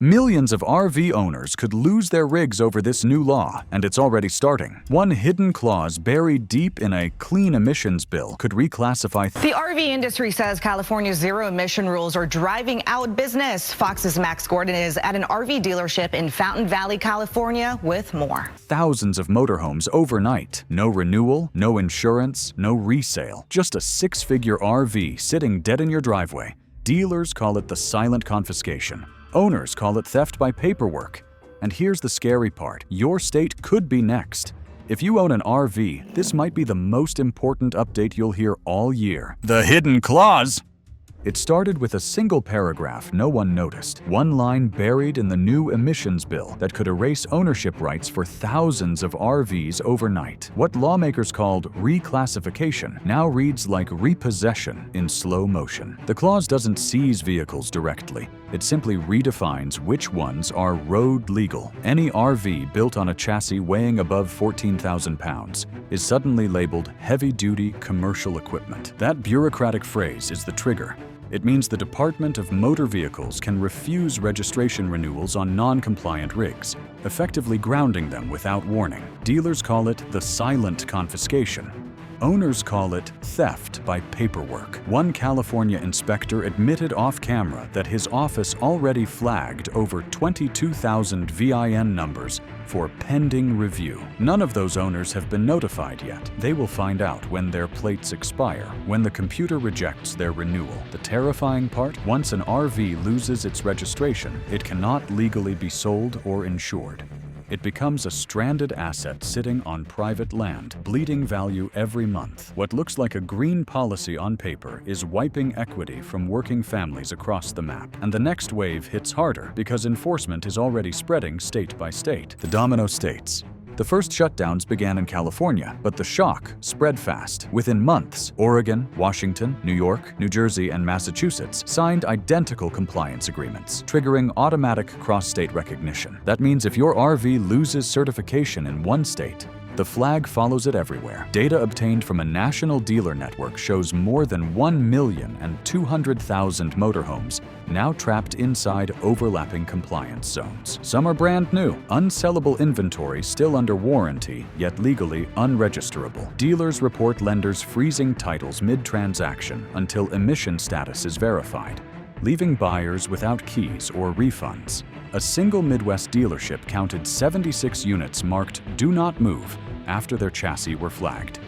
Millions of RV owners could lose their rigs over this new law, and it's already starting. One hidden clause buried deep in a clean emissions bill could reclassify. The RV industry says California's zero-emission rules are driving out business. Fox's Max Gordon is at an RV dealership in Fountain Valley, California, with more. Thousands of motorhomes overnight. No renewal, no insurance, no resale. Just a six-figure RV sitting dead in your driveway. Dealers call it the silent confiscation. Owners call it theft by paperwork. And here's the scary part. Your state could be next. If you own an RV, this might be the most important update you'll hear all year. The hidden clause! It started with a single paragraph no one noticed, one line buried in the new emissions bill that could erase ownership rights for thousands of RVs overnight. What lawmakers called reclassification now reads like repossession in slow motion. The clause doesn't seize vehicles directly. It simply redefines which ones are road legal. Any RV built on a chassis weighing above 14,000 pounds is suddenly labeled heavy-duty commercial equipment. That bureaucratic phrase is the trigger. It means the Department of Motor Vehicles can refuse registration renewals on non-compliant rigs, effectively grounding them without warning. Dealers call it the silent confiscation. Owners call it theft by paperwork. One California inspector admitted off-camera that his office already flagged over 22,000 VIN numbers for pending review. None of those owners have been notified yet. They will find out when their plates expire, when the computer rejects their renewal. The terrifying part? Once an RV loses its registration, it cannot legally be sold or insured. It becomes a stranded asset sitting on private land, bleeding value every month. What looks like a green policy on paper is wiping equity from working families across the map. And the next wave hits harder because enforcement is already spreading state by state. The domino states. The first shutdowns began in California, but the shock spread fast. Within months, Oregon, Washington, New York, New Jersey, and Massachusetts signed identical compliance agreements, triggering automatic cross-state recognition. That means if your RV loses certification in one state, the flag follows it everywhere. Data obtained from a national dealer network shows more than 1,200,000 motorhomes now trapped inside overlapping compliance zones. Some are brand new, unsellable inventory still under warranty, yet legally unregisterable. Dealers report lenders freezing titles mid-transaction until emission status is verified, leaving buyers without keys or refunds. A single Midwest dealership counted 76 units marked "Do Not Move" after their chassis were flagged.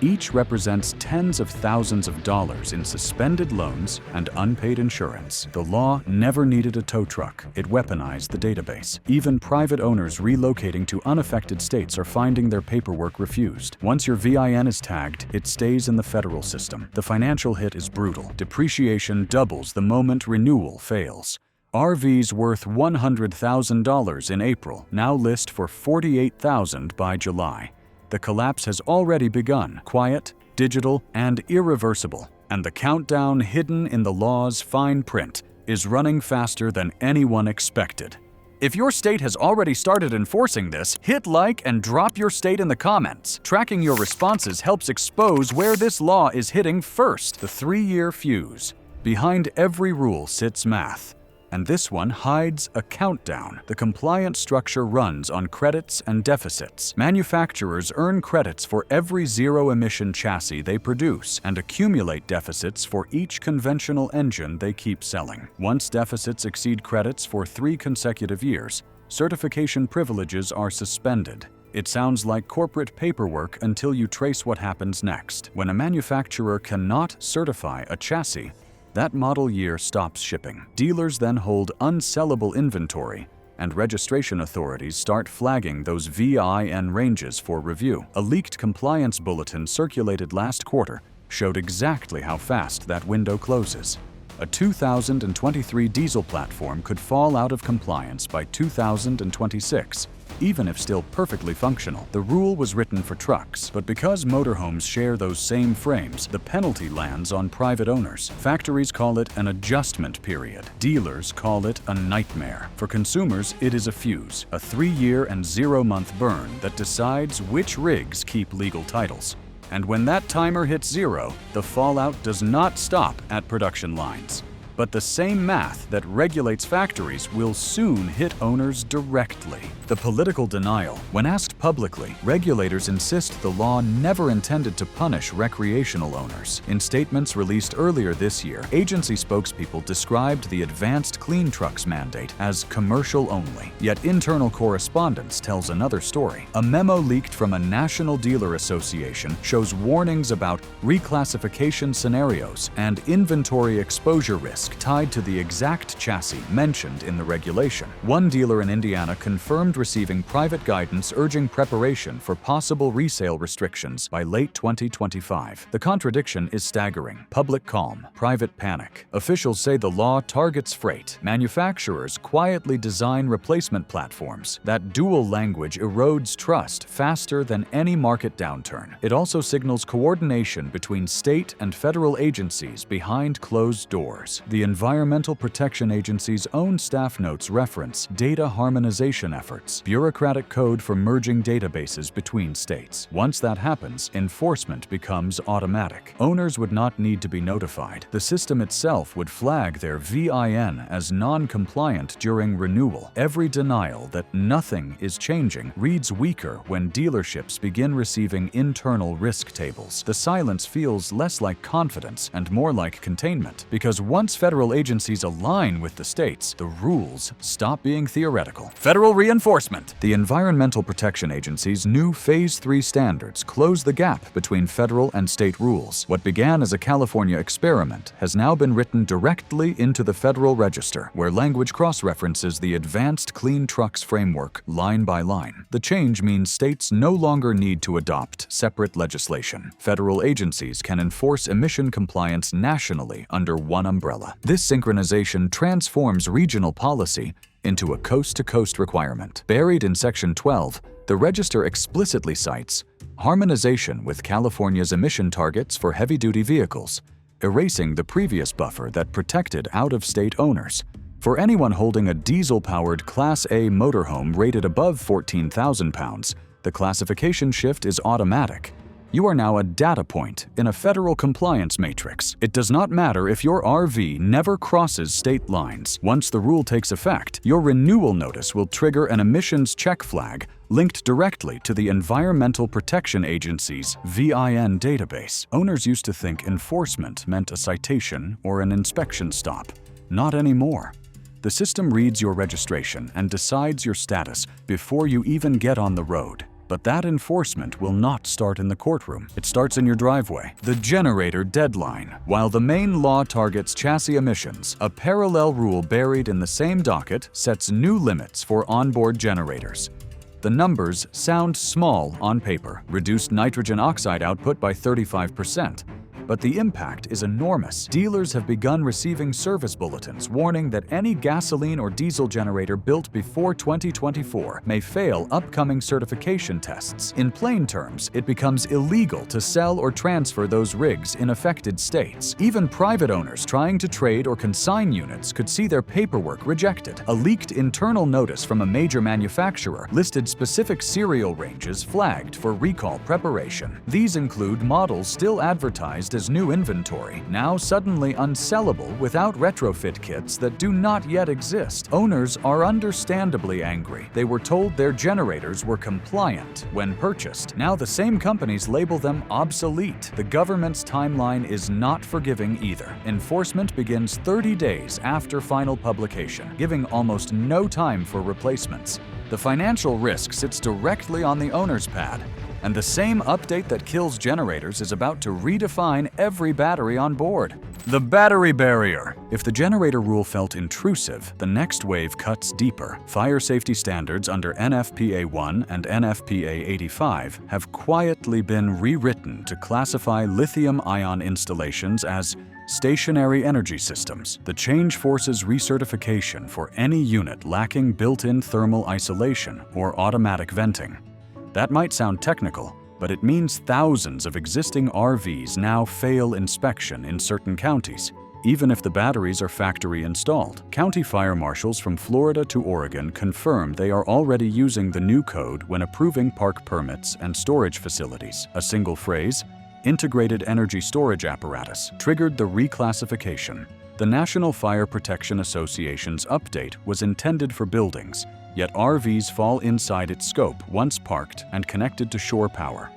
Each represents tens of thousands of dollars in suspended loans and unpaid insurance. The law never needed a tow truck. It weaponized the database. Even private owners relocating to unaffected states are finding their paperwork refused. Once your VIN is tagged, it stays in the federal system. The financial hit is brutal. Depreciation doubles the moment renewal fails. RVs worth $100,000 in April now list for $48,000 by July. The collapse has already begun, quiet, digital, and irreversible. And the countdown hidden in the law's fine print is running faster than anyone expected. If your state has already started enforcing this, hit like and drop your state in the comments. Tracking your responses helps expose where this law is hitting first. The 3-year fuse. Behind every rule sits math. And this one hides a countdown. The compliance structure runs on credits and deficits. Manufacturers earn credits for every zero-emission chassis they produce and accumulate deficits for each conventional engine they keep selling. Once deficits exceed credits for 3 consecutive years, certification privileges are suspended. It sounds like corporate paperwork until you trace what happens next. When a manufacturer cannot certify a chassis, that model year stops shipping. Dealers then hold unsellable inventory, and registration authorities start flagging those VIN ranges for review. A leaked compliance bulletin circulated last quarter showed exactly how fast that window closes. A 2023 diesel platform could fall out of compliance by 2026. Even if still perfectly functional. The rule was written for trucks, but because motorhomes share those same frames, the penalty lands on private owners. Factories call it an adjustment period. Dealers call it a nightmare. For consumers, it is a fuse, a 3-year and 0-month burn that decides which rigs keep legal titles. And when that timer hits 0, the fallout does not stop at production lines. But the same math that regulates factories will soon hit owners directly. The political denial. When asked publicly, regulators insist the law never intended to punish recreational owners. In statements released earlier this year, agency spokespeople described the advanced clean trucks mandate as commercial only. Yet internal correspondence tells another story. A memo leaked from a national dealer association shows warnings about reclassification scenarios and inventory exposure risk tied to the exact chassis mentioned in the regulation. One dealer in Indiana confirmed receiving private guidance urging preparation for possible resale restrictions by late 2025. The contradiction is staggering. Public calm, private panic. Officials say the law targets freight. Manufacturers quietly design replacement platforms. That dual language erodes trust faster than any market downturn. It also signals coordination between state and federal agencies behind closed doors. The Environmental Protection Agency's own staff notes reference data harmonization efforts, bureaucratic code for merging databases between states. Once that happens, enforcement becomes automatic. Owners would not need to be notified. The system itself would flag their VIN as non-compliant during renewal. Every denial that nothing is changing reads weaker when dealerships begin receiving internal risk tables. The silence feels less like confidence and more like containment, because once federal agencies align with the states, the rules stop being theoretical. Federal reinforcement. The Environmental Protection Agency's new Phase 3 standards close the gap between federal and state rules. What began as a California experiment has now been written directly into the Federal Register, where language cross-references the Advanced Clean Trucks framework line by line. The change means states no longer need to adopt separate legislation. Federal agencies can enforce emission compliance nationally under one umbrella. This synchronization transforms regional policy into a coast-to-coast requirement. Buried in Section 12, the Register explicitly cites harmonization with California's emission targets for heavy-duty vehicles, erasing the previous buffer that protected out-of-state owners. For anyone holding a diesel-powered Class A motorhome rated above 14,000 pounds, the classification shift is automatic. You are now a data point in a federal compliance matrix. It does not matter if your R-Vee never crosses state lines. Once the rule takes effect, your renewal notice will trigger an emissions check flag linked directly to the Environmental Protection Agency's VIN database. Owners used to think enforcement meant a citation or an inspection stop. Not anymore. The system reads your registration and decides your status before you even get on the road. But that enforcement will not start in the courtroom. It starts in your driveway. The generator deadline. While the main law targets chassis emissions, a parallel rule buried in the same docket sets new limits for onboard generators. The numbers sound small on paper. Reduced nitrogen oxide output by 35%. But the impact is enormous. Dealers have begun receiving service bulletins warning that any gasoline or diesel generator built before 2024 may fail upcoming certification tests. In plain terms, it becomes illegal to sell or transfer those rigs in affected states. Even private owners trying to trade or consign units could see their paperwork rejected. A leaked internal notice from a major manufacturer listed specific serial ranges flagged for recall preparation. These include models still advertised as new inventory, now suddenly unsellable without retrofit kits that do not yet exist. Owners are understandably angry. They were told their generators were compliant when purchased. Now the same companies label them obsolete. The government's timeline is not forgiving either. Enforcement begins 30 days after final publication, giving almost no time for replacements. The financial risk sits directly on the owner's pad. And the same update that kills generators is about to redefine every battery on board. The battery barrier. If the generator rule felt intrusive, the next wave cuts deeper. Fire safety standards under NFPA 1 and NFPA 85 have quietly been rewritten to classify lithium-ion installations as stationary energy systems. The change forces recertification for any unit lacking built-in thermal isolation or automatic venting. That might sound technical, but it means thousands of existing R-Vees now fail inspection in certain counties, even if the batteries are factory installed. County fire marshals from Florida to Oregon confirm they are already using the new code when approving park permits and storage facilities. A single phrase, integrated energy storage apparatus, triggered the reclassification. The National Fire Protection Association's update was intended for buildings, yet RVs fall inside its scope once parked and connected to shore power.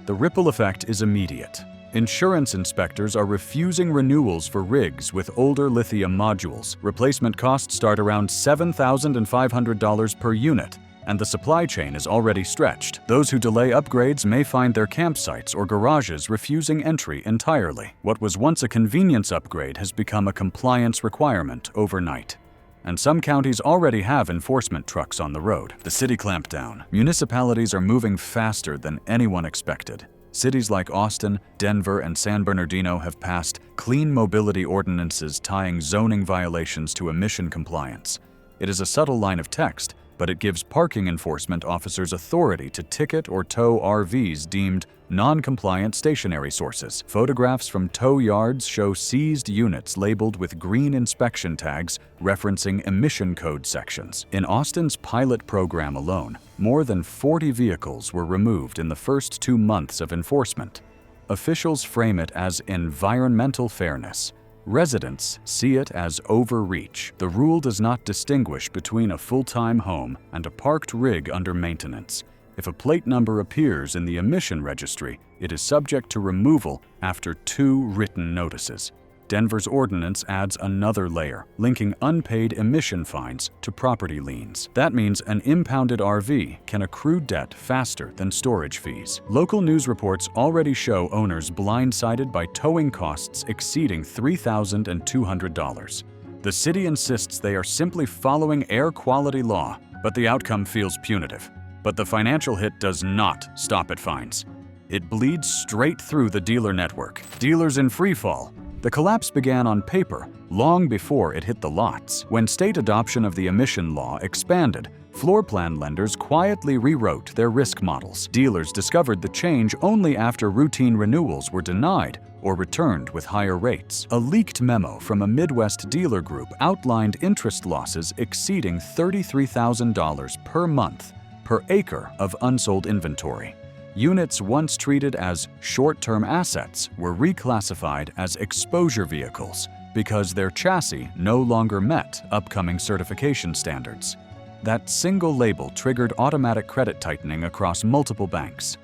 The ripple effect is immediate. Insurance inspectors are refusing renewals for rigs with older lithium modules. Replacement costs start around $7,500 per unit, and the supply chain is already stretched. Those who delay upgrades may find their campsites or garages refusing entry entirely. What was once a convenience upgrade has become a compliance requirement overnight. And some counties already have enforcement trucks on the road. The city clampdown. Municipalities are moving faster than anyone expected. Cities like Austin, Denver, and San Bernardino have passed clean mobility ordinances tying zoning violations to emission compliance. It is a subtle line of text, but it gives parking enforcement officers authority to ticket or tow RVs deemed non-compliant stationary sources. Photographs from tow yards show seized units labeled with green inspection tags referencing emission code sections. In Austin's pilot program alone, more than 40 vehicles were removed in the first 2 months of enforcement. Officials frame it as environmental fairness. Residents see it as overreach. The rule does not distinguish between a full-time home and a parked rig under maintenance. If a plate number appears in the emission registry, it is subject to removal after 2 written notices. Denver's ordinance adds another layer, linking unpaid emission fines to property liens. That means an impounded RV can accrue debt faster than storage fees. Local news reports already show owners blindsided by towing costs exceeding $3,200. The city insists they are simply following air quality law, but the outcome feels punitive. But the financial hit does not stop at fines. It bleeds straight through the dealer network. Dealers in free fall. The collapse began on paper long before it hit the lots. When state adoption of the emission law expanded, floor plan lenders quietly rewrote their risk models. Dealers discovered the change only after routine renewals were denied or returned with higher rates. A leaked memo from a Midwest dealer group outlined interest losses exceeding $33,000 per month per acre of unsold inventory. Units once treated as short-term assets were reclassified as exposure vehicles because their chassis no longer met upcoming certification standards. That single label triggered automatic credit tightening across multiple banks.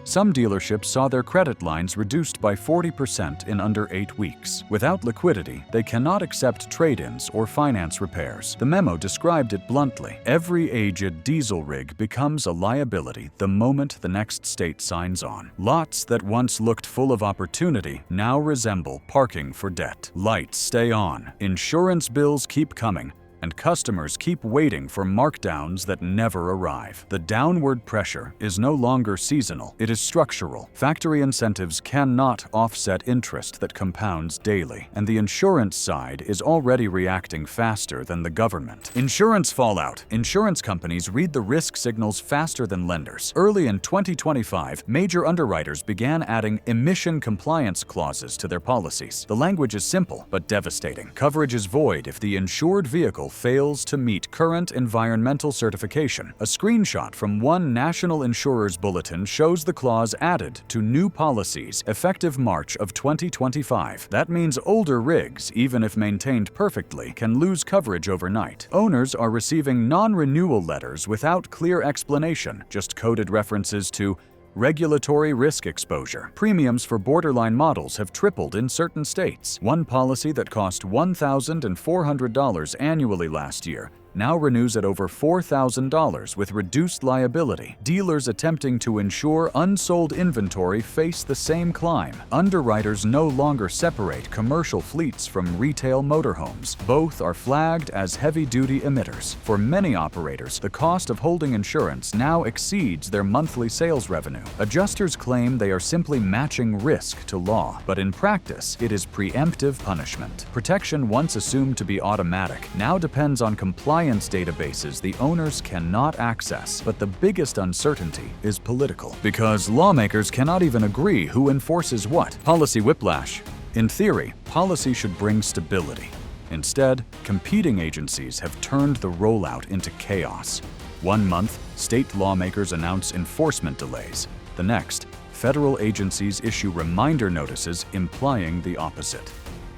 Some dealerships saw their credit lines reduced by 40% in under 8 weeks. Without liquidity, they cannot accept trade-ins or finance repairs. The memo described it bluntly. Every aged diesel rig becomes a liability the moment the next state signs on. Lots that once looked full of opportunity now resemble parking for debt. Lights stay on, insurance bills keep coming, and customers keep waiting for markdowns that never arrive. The downward pressure is no longer seasonal, it is structural. Factory incentives cannot offset interest that compounds daily, and the insurance side is already reacting faster than the government. Insurance fallout. Insurance companies read the risk signals faster than lenders. Early in 2025, major underwriters began adding emission compliance clauses to their policies. The language is simple but devastating. Coverage is void if the insured vehicle fails to meet current environmental certification. A screenshot from one national insurer's bulletin shows the clause added to new policies effective March of 2025. That means older rigs, even if maintained perfectly, can lose coverage overnight. Owners are receiving non-renewal letters without clear explanation, just coded references to regulatory risk exposure. Premiums for borderline models have tripled in certain states. One policy that cost $1,400 annually last year now renews at over $4,000 with reduced liability. Dealers attempting to insure unsold inventory face the same climb. Underwriters no longer separate commercial fleets from retail motorhomes. Both are flagged as heavy-duty emitters. For many operators, the cost of holding insurance now exceeds their monthly sales revenue. Adjusters claim they are simply matching risk to law, but in practice, it is preemptive punishment. Protection once assumed to be automatic now depends on compliance databases the owners cannot access. But the biggest uncertainty is political, because lawmakers cannot even agree who enforces what. Policy whiplash. In theory, policy should bring stability. Instead, competing agencies have turned the rollout into chaos. One month, state lawmakers announce enforcement delays. The next, federal agencies issue reminder notices implying the opposite.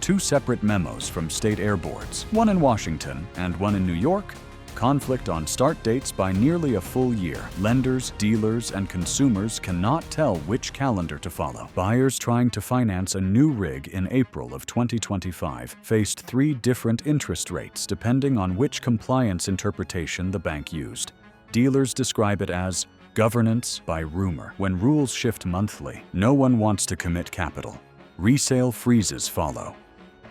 2 separate memos from state air boards, one in Washington and one in New York. Conflict on start dates by nearly a full year. Lenders, dealers, and consumers cannot tell which calendar to follow. Buyers trying to finance a new rig in April of 2025 faced 3 different interest rates depending on which compliance interpretation the bank used. Dealers describe it as governance by rumor. When rules shift monthly, no one wants to commit capital. Resale freezes follow.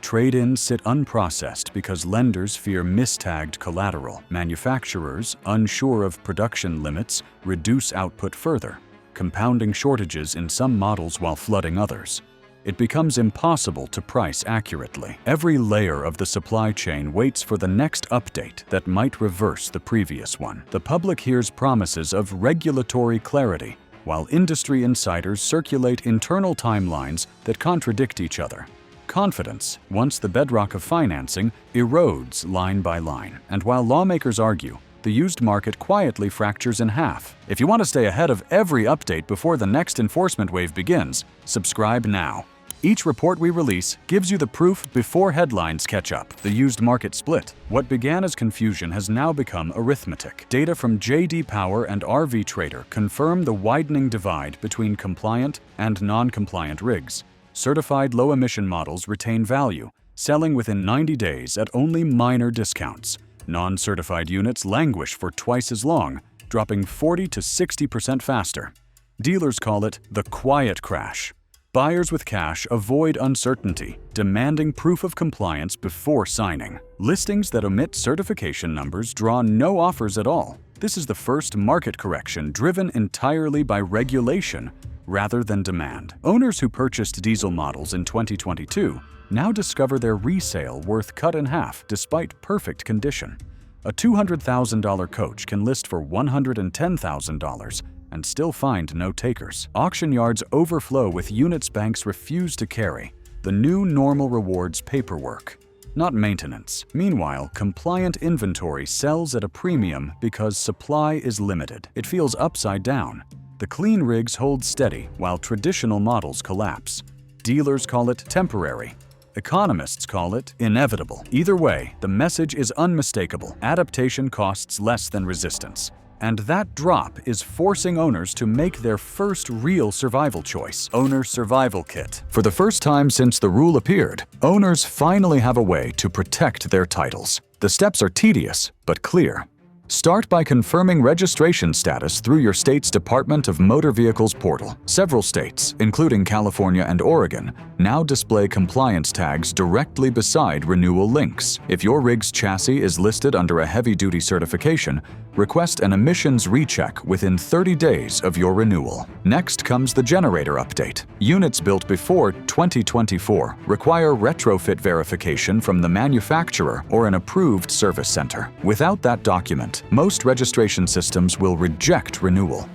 Trade-ins sit unprocessed because lenders fear mistagged collateral. Manufacturers, unsure of production limits, reduce output further, compounding shortages in some models while flooding others. It becomes impossible to price accurately. Every layer of the supply chain waits for the next update that might reverse the previous one. The public hears promises of regulatory clarity, while industry insiders circulate internal timelines that contradict each other. Confidence, once the bedrock of financing, erodes line by line. And while lawmakers argue, the used market quietly fractures in half. If you want to stay ahead of every update before the next enforcement wave begins, subscribe now. Each report we release gives you the proof before headlines catch up. The used market split. What began as confusion has now become arithmetic. Data from J.D. Power and R-Vee Trader confirm the widening divide between compliant and non-compliant rigs. Certified low-emission models retain value, selling within 90 days at only minor discounts. Non-certified units languish for twice as long, dropping 40 to 60% faster. Dealers call it the quiet crash. Buyers with cash avoid uncertainty, demanding proof of compliance before signing. Listings that omit certification numbers draw no offers at all. This is the first market correction driven entirely by regulation rather than demand. Owners who purchased diesel models in 2022 now discover their resale worth cut in half despite perfect condition. A $200,000 coach can list for $110,000 and still find no takers. Auction yards overflow with units banks refuse to carry. The new normal rewards paperwork, not maintenance. Meanwhile, compliant inventory sells at a premium because supply is limited. It feels upside down. The clean rigs hold steady while traditional models collapse. Dealers call it temporary. Economists call it inevitable. Either way, the message is unmistakable. Adaptation costs less than resistance. And that drop is forcing owners to make their first real survival choice. Owner Survival Kit. For the first time since the rule appeared, owners finally have a way to protect their titles. The steps are tedious, but clear. Start by confirming registration status through your state's Department of Motor Vehicles portal. Several states, including California and Oregon, now display compliance tags directly beside renewal links. If your rig's chassis is listed under a heavy-duty certification, request an emissions recheck within 30 days of your renewal. Next comes the generator update. Units built before 2024 require retrofit verification from the manufacturer or an approved service center. Without that document, most registration systems will reject renewal.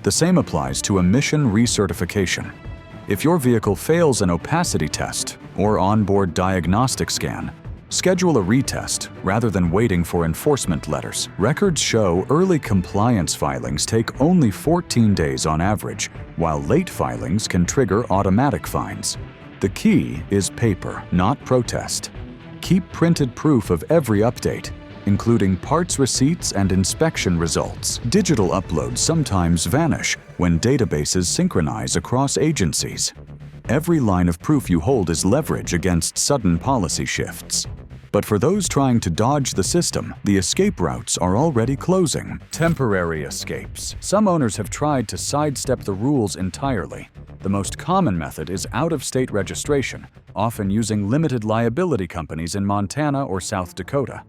The same applies to emission recertification. If your vehicle fails an opacity test or onboard diagnostic scan, schedule a retest rather than waiting for enforcement letters. Records show early compliance filings take only 14 days on average, while late filings can trigger automatic fines. The key is paper, not protest. Keep printed proof of every update, including parts receipts and inspection results. Digital uploads sometimes vanish when databases synchronize across agencies. Every line of proof you hold is leverage against sudden policy shifts. But for those trying to dodge the system, the escape routes are already closing. Temporary escapes. Some owners have tried to sidestep the rules entirely. The most common method is out-of-state registration, often using limited liability companies in Montana or South Dakota.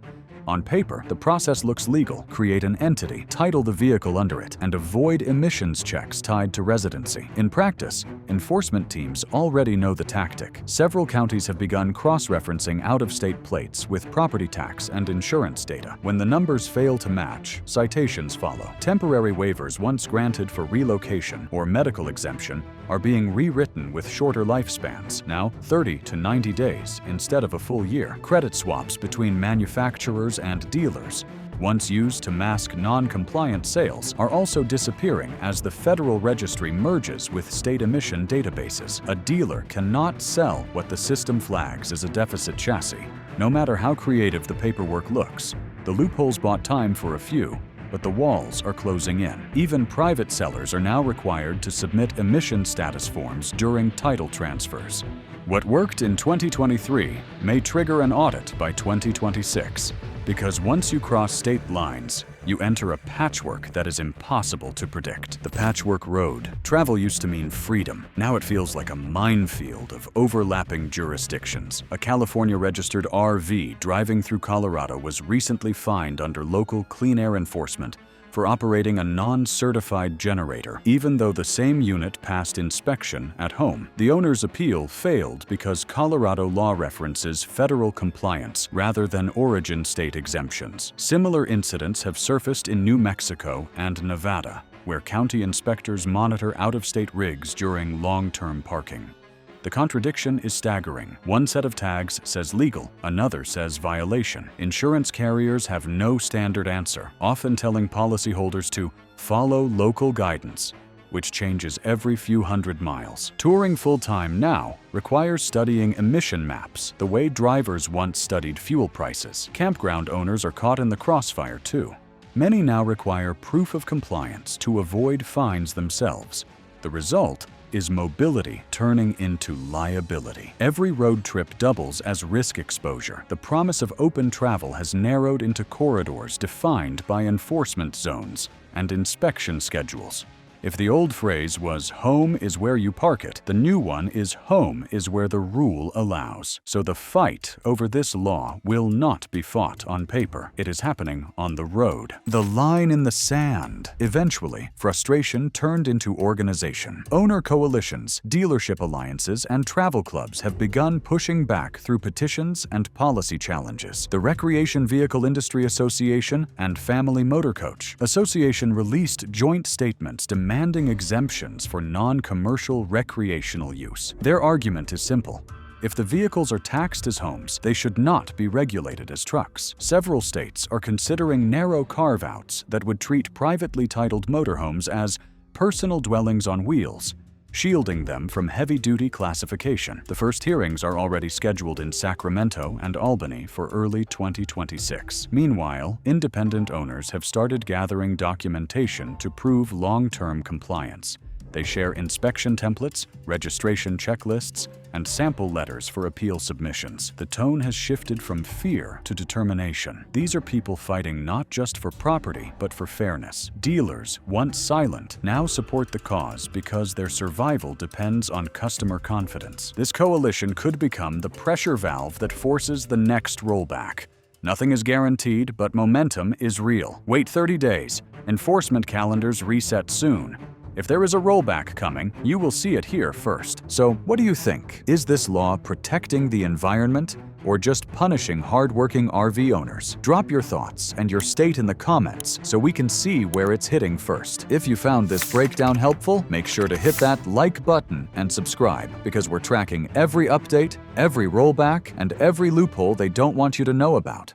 On paper, the process looks legal. Create an entity, title the vehicle under it, and avoid emissions checks tied to residency. In practice, enforcement teams already know the tactic. Several counties have begun cross-referencing out-of-state plates with property tax and insurance data. When the numbers fail to match, citations follow. Temporary waivers once granted for relocation or medical exemption are being rewritten with shorter lifespans, now 30 to 90 days instead of a full year. Credit swaps between manufacturers and dealers. once used to mask non-compliant sales, are also disappearing as the Federal Registry merges with state emission databases. A dealer cannot sell what the system flags as a deficit chassis. No matter how creative the paperwork looks, the loopholes bought time for a few, but the walls are closing in. Even private sellers are now required to submit emission status forms during title transfers. What worked in 2023 may trigger an audit by 2026, because once you cross state lines, you enter a patchwork that is impossible to predict. The patchwork road. Travel used to mean freedom. Now it feels like a minefield of overlapping jurisdictions. A California-registered R-Vee driving through Colorado was recently fined under local clean air enforcement for operating a non-certified generator, even though the same unit passed inspection at home. The owner's appeal failed because Colorado law references federal compliance rather than origin state exemptions. Similar incidents have surfaced in New Mexico and Nevada, where county inspectors monitor out-of-state rigs during long-term parking. The contradiction is staggering. One set of tags says legal, another says violation. Insurance carriers have no standard answer, often telling policyholders to follow local guidance, which changes every few hundred miles. Touring full-time now requires studying emission maps, the way drivers once studied fuel prices. Campground owners are caught in the crossfire too. Many now require proof of compliance to avoid fines themselves. The result is mobility turning into liability. Every road trip doubles as risk exposure. The promise of open travel has narrowed into corridors defined by enforcement zones and inspection schedules. If the old phrase was "home is where you park it," the new one is "home is where the rule allows." So the fight over this law will not be fought on paper. It is happening on the road. The line in the sand. Eventually, frustration turned into organization. Owner coalitions, dealership alliances, and travel clubs have begun pushing back through petitions and policy challenges. The Recreation Vehicle Industry Association and Family Motor Coach Association released joint statements demanding exemptions for non-commercial recreational use. Their argument is simple. If the vehicles are taxed as homes, they should not be regulated as trucks. Several states are considering narrow carve-outs that would treat privately titled motorhomes as personal dwellings on wheels, shielding them from heavy-duty classification. The first hearings are already scheduled in Sacramento and Albany for early 2026. Meanwhile, independent owners have started gathering documentation to prove long-term compliance. They share inspection templates, registration checklists, and sample letters for appeal submissions. The tone has shifted from fear to determination. These are people fighting not just for property, but for fairness. Dealers, once silent, now support the cause because their survival depends on customer confidence. This coalition could become the pressure valve that forces the next rollback. Nothing is guaranteed, but momentum is real. Wait 30 days. Enforcement calendars reset soon. If there is a rollback coming, you will see it here first. So, what do you think? Is this law protecting the environment or just punishing hardworking RV owners? Drop your thoughts and your state in the comments so we can see where it's hitting first. If you found this breakdown helpful, make sure to hit that like button and subscribe, because we're tracking every update, every rollback, and every loophole they don't want you to know about.